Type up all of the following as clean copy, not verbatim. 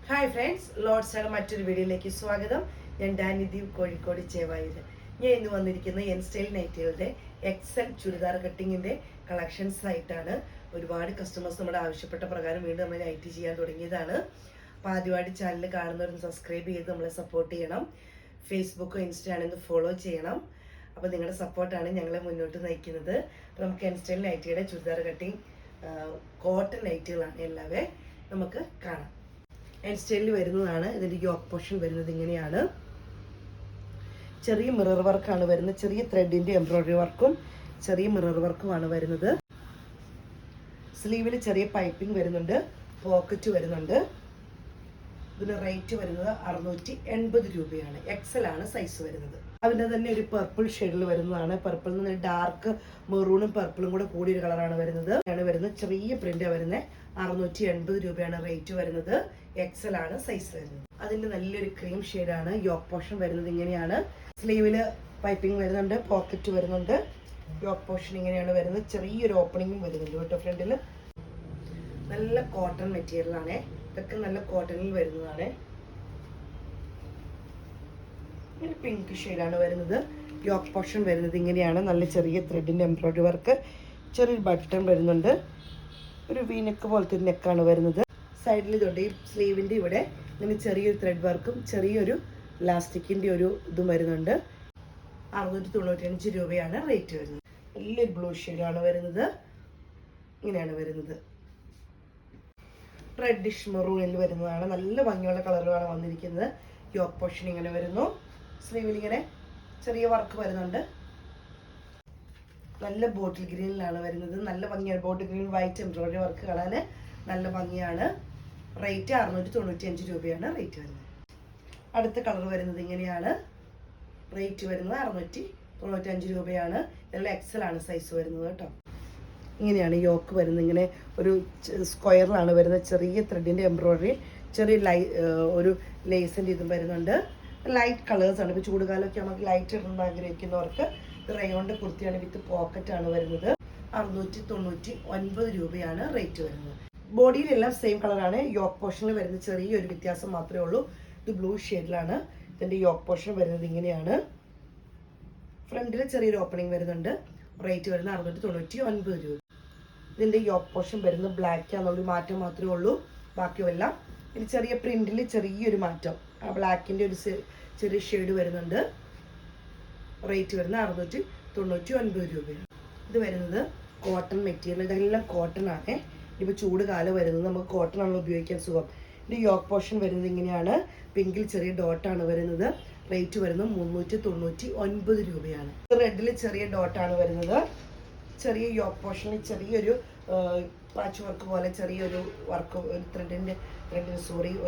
Hi friends, ലോഡ്സാണ് മറ്റൊരു വീഡിയോയിലേക്ക് സ്വാഗതം. ഞാൻ ഡാനിദീപ്, കോഴിക്കോട് ചേവായൂർ. ഞാൻ ഇന്ന് വന്നിരിക്കുന്ന എൻ സ്റ്റൈൽ നൈറ്റികളുടെ എക്സൽ ചുരിദാർ കട്ടിങ്ങിൻ്റെ കളക്ഷൻസ് ആയിട്ടാണ്. ഒരുപാട് കസ്റ്റമേഴ്സ് നമ്മുടെ ആവശ്യപ്പെട്ട പ്രകാരം വീണ്ടും നമ്മൾ നൈറ്റി ചെയ്യാൻ തുടങ്ങിയതാണ്. അപ്പോൾ ആദ്യമായിട്ട് ചാനൽ കാണുന്നവരൊന്ന് സബ്സ്ക്രൈബ് ചെയ്ത് നമ്മളെ സപ്പോർട്ട് ചെയ്യണം. ഫേസ്ബുക്കോ ഇൻസ്റ്റയാണെന്ന് ഫോളോ ചെയ്യണം. അപ്പോൾ നിങ്ങളുടെ സപ്പോർട്ടാണ് ഞങ്ങളെ മുന്നോട്ട് നയിക്കുന്നത്. അപ്പോൾ നമുക്ക് എൻ സ്റ്റൈൽ നൈറ്റിയുടെ ചുരിദാർ കട്ടിങ് കോട്ടൺ നൈറ്റികളാണ് എല്ലാവേ നമുക്ക് കാണാം. എൻ സ്റ്റൈലിൽ വരുന്നതാണ്. ഇതിൻ്റെ യോക്ക് പോർഷൻ വരുന്നത് ഇങ്ങനെയാണ്. ചെറിയ മിറർ വർക്കാണ് വരുന്നത്. ചെറിയ ത്രെഡിൻ്റെ എംബ്രോയിഡറി വർക്കും ചെറിയ മിറർ വർക്കുമാണ് വരുന്നത്. സ്ലീവിൽ ചെറിയ പൈപ്പിംഗ് വരുന്നുണ്ട്. പോക്കറ്റ് വരുന്നുണ്ട്. ഇതിന് റേറ്റ് വരുന്നത് 680 രൂപയാണ്. എക്സൽ ആണ് സൈസ് വരുന്നത്. അതിൻ്റെ തന്നെ ഒരു പർപ്പിൾ ഷെയ്ഡിൽ വരുന്നതാണ്. പർപ്പിളിൽ നിന്ന് ഡാർക്ക് മെറൂണും പർപ്പിളും കൂടെ കൂടിയൊരു കളറാണ് വരുന്നത്. ചെറിയ പ്രിന്റ് വരുന്നത്. 680 രൂപയാണ് റേറ്റ് വരുന്നത്. എക്സൽ ആണ് സൈസ് വരുന്നത്. അതിന്റെ നല്ലൊരു ക്രീം ഷെയ്ഡാണ്. യോക്ക് പോർഷൻ വരുന്നത് ഇങ്ങനെയാണ്. സ്ലീവില് പൈപ്പിംഗ് വരുന്നുണ്ട്. പോക്കറ്റ് വരുന്നുണ്ട്. യോക്ക് പോർഷൻ ഇങ്ങനെയാണ് വരുന്നത്. ചെറിയൊരു ഓപ്പണിംഗും വരുന്നുണ്ട് കേട്ടോ ഫ്രണ്ടില്. നല്ല കോട്ടൺ മെറ്റീരിയൽ ആണ്. ഇതൊക്കെ നല്ല കോട്ടണിൽ വരുന്നതാണ്. പിങ്ക് ഷെയ്ഡാണ് വരുന്നത്. യോക്ക് പോർഷൻ വരുന്നത് ഇങ്ങനെയാണ്. നല്ല ചെറിയ ത്രെഡിന്റെ എംബ്രോയിഡറി വർക്ക്, ചെറിയൊരു ബട്ടൺ വരുന്നുണ്ട്. ഒരു വീനെക്ക് പോലത്തെ നെക്കാണ് വരുന്നത്. സൈഡിൽ ഇതുണ്ട്. ഈ സ്ലീവിൻ്റെ ഇവിടെ ഇങ്ങനെ ചെറിയൊരു ത്രെഡ് വർക്കും ചെറിയൊരു ലാസ്റ്റിക്കിൻ്റെ ഒരു ഇതും വരുന്നുണ്ട്. 695 രൂപയാണ് റേറ്റ് വരുന്നത്. നല്ലൊരു ബ്ലൂ ഷെയ്ഡാണ് വരുന്നത്. ഇങ്ങനെയാണ് വരുന്നത്. റെഡിഷ് മെറൂണിൽ വരുന്നതാണ്. നല്ല ഭംഗിയുള്ള കളറുകളാണ് വന്നിരിക്കുന്നത്. യോക്ക് പോർഷൻ ഇങ്ങനെ വരുന്നു. സ്ലീവിൽ ഇങ്ങനെ ചെറിയ വർക്ക് വരുന്നുണ്ട്. നല്ല ബോട്ടിൽ ഗ്രീനിലാണ് വരുന്നത്. നല്ല ഭംഗിയാണ്. Bottle green white embroidery work കാണാൻ നല്ല ഭംഗിയാണ്. റേറ്റ് 695 രൂപയാണ് റേറ്റ് വരുന്നത്. അടുത്ത കളർ വരുന്നത് ഇങ്ങനെയാണ്. റേറ്റ് വരുന്നത് 695 രൂപയാണ്. ഇതെല്ലാം എക്സൽ ആണ് സൈസ് വരുന്നത് കേട്ടോ. ഇങ്ങനെയാണ് യോക്ക് വരുന്നത്. ഇങ്ങനെ ഒരു സ്ക്വയറിലാണ് വരുന്നത്. ചെറിയ ത്രെഡിൻ്റെ എംബ്രോയിഡറി, ചെറിയ ഒരു ലേസിൻ്റെ ഇതും വരുന്നുണ്ട്. ലൈറ്റ് കളേഴ്സാണ്. ഇപ്പോൾ ചൂടുകാലമൊക്കെ നമുക്ക് ലൈറ്റ് ഇടണമെന്ന് ആഗ്രഹിക്കുന്നവർക്ക് ഇത് റയോണിൻ്റെ കുർത്തിയാണ്. വിത്ത് പോക്കറ്റാണ് വരുന്നത്. 699 രൂപയാണ് റേറ്റ് വരുന്നത്. ബോഡിയിലെല്ലാം സെയിം കളറാണ്. യോക്ക് പോർഷനിൽ വരുന്ന ചെറിയൊരു വ്യത്യാസം മാത്രമേ ഉള്ളൂ. ഇത് ബ്ലൂ ഷെയ്ഡിലാണ്. ഇതിൻ്റെ യോക്ക് പോർഷൻ വരുന്നത് ഇങ്ങനെയാണ്. ഫ്രണ്ടിൽ ചെറിയൊരു ഓപ്പണിംഗ് വരുന്നുണ്ട്. റേറ്റ് വരുന്നത് 699 രൂപ. ഇതിൻ്റെ യോക്ക് പോർഷൻ വരുന്നത് ബ്ലാക്ക് ആണെന്നൊരു മാറ്റം മാത്രമേ ഉള്ളൂ. ബാക്കിയെല്ലാം ഇനി ചെറിയ പ്രിന്റിൽ ചെറിയൊരു മാറ്റം. ആ ബ്ലാക്കിൻ്റെ ഒരു ചെറിയ ഷെയ്ഡ് വരുന്നുണ്ട്. റേറ്റ് വരുന്നത് 699 രൂപയാണ്. ഇത് വരുന്നത് കോട്ടൺ മെറ്റീരിയൽ. ഇതെല്ലാം കോട്ടൺ ആണ്. ഇപ്പോൾ ചൂട് കാലം വരുന്നത് നമുക്ക് കോട്ടൺ ആണല്ലോ ഉപയോഗിക്കാൻ സുഖം. ഇതിൻ്റെ യോക്ക് പോർഷൻ വരുന്നത് ഇങ്ങനെയാണ്. പിങ്കിൽ ചെറിയ ഡോട്ടാണ് വരുന്നത്. റേറ്റ് വരുന്നത് 399 രൂപയാണ്. റെഡിൽ ചെറിയ ഡോട്ടാണ് വരുന്നത്. ചെറിയ യോക്ക് പോർഷനിൽ ചെറിയൊരു പാച്ച് വർക്ക് പോലെ ചെറിയൊരു വർക്ക്, ഒരു ത്രെഡിൻ്റെ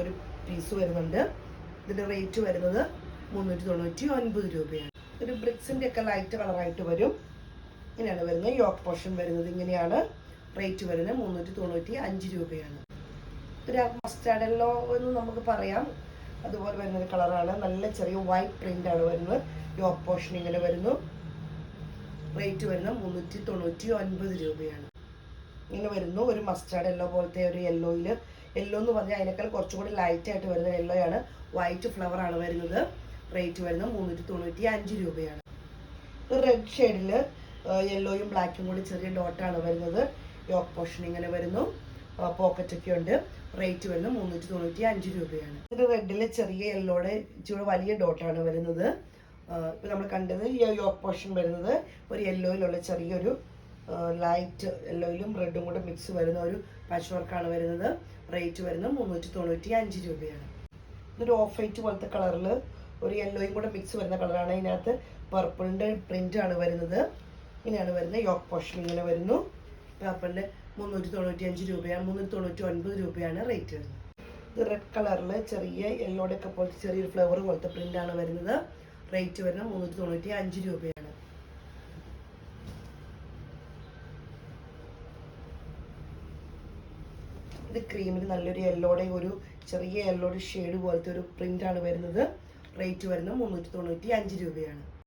ഒരു പീസ് വരുന്നുണ്ട്. ഇതിൻ്റെ റേറ്റ് വരുന്നത് 399 രൂപയാണ്. ഒരു ബ്രിക്സിൻ്റെ ഒക്കെ ലൈറ്റ് കളറായിട്ട് വരും. ഇങ്ങനെയാണ് വരുന്നത്. യോക്ക് പോർഷൻ വരുന്നത് ഇങ്ങനെയാണ്. റേറ്റ് വരുന്നത് 395 രൂപയാണ്. ഒരു മസ്റ്റാർഡ് യെല്ലോ എന്ന് നമുക്ക് പറയാം. അതുപോലെ വരുന്നൊരു കളറാണ്. നല്ല ചെറിയ വൈറ്റ് പ്രിന്റ് ആണ് വരുന്നത്. യോക്ക് പോർഷൻ ഇങ്ങനെ വരുന്നു. റേറ്റ് വരുന്നത് 399 രൂപയാണ്. ഇങ്ങനെ വരുന്നു. ഒരു മസ്റ്റാർഡ് യെല്ലോ പോലത്തെ ഒരു യെല്ലോ എന്ന് പറഞ്ഞാൽ അതിനേക്കാൾ കുറച്ചും കൂടി ലൈറ്റ് ആയിട്ട് വരുന്ന യെല്ലോ ആണ്. വൈറ്റ് ഫ്ലവർ ആണ് വരുന്നത്. റേറ്റ് വരുന്നത് 395 രൂപയാണ്. റെഡ് ഷെയ്ഡിൽ യെല്ലോയും ബ്ലാക്കും കൂടി ചെറിയ ഡോട്ടാണ് വരുന്നത്. യോക്ക് പോർഷൻ ഇങ്ങനെ വരുന്നു. പോക്കറ്റൊക്കെ ഉണ്ട്. റേറ്റ് വരുന്നത് 395 രൂപയാണ്. ഇത് റെഡിൽ ചെറിയ യെല്ലോയുടെ ഇച്ചിരി വലിയ ഡോട്ടാണ് വരുന്നത്. ഇപ്പം നമ്മൾ കണ്ടത് ഈ യോക്ക് പോർഷൻ വരുന്നത് ഒരു യെല്ലോയിലുള്ള ചെറിയൊരു ലൈറ്റ് യെല്ലോയിലും റെഡും കൂടെ മിക്സ് വരുന്ന ഒരു പാച്ച് വർക്കാണ് വരുന്നത്. റേറ്റ് വരുന്നത് 395 രൂപയാണ്. ഇതൊരു ഓഫ് വൈറ്റ് പോലത്തെ കളറിൽ ഒരു യെല്ലോയും കൂടെ മിക്സ് വരുന്ന കളറാണ്. ഇതിനകത്ത് പർപ്പിളിൻ്റെ പ്രിന്റ് ആണ് വരുന്നത്. ഇങ്ങനെയാണ് വരുന്നത്. യോക്ക് പോർഷൻ ഇങ്ങനെ വരുന്നു. പർപ്പിളിൻ്റെ 395 രൂപയാണ്. 399 രൂപയാണ് റേറ്റ് വരുന്നത്. ഇത് റെഡ് കളറിൽ ചെറിയ യെല്ലോയുടെ ഒക്കെ പോലത്തെ ചെറിയൊരു ഫ്ലവർ പോലത്തെ പ്രിന്റ് ആണ് വരുന്നത്. റേറ്റ് വരുന്നത് 395 രൂപയാണ്. ഇത് ക്രീമിൽ നല്ലൊരു യെല്ലോയുടെ ഒരു ചെറിയ യെല്ലോയുടെ ഷെയ്ഡ് പോലത്തെ ഒരു പ്രിന്റ് ആണ് വരുന്നത്. റേറ്റ് വരുന്നത് 395 രൂപയാണ്.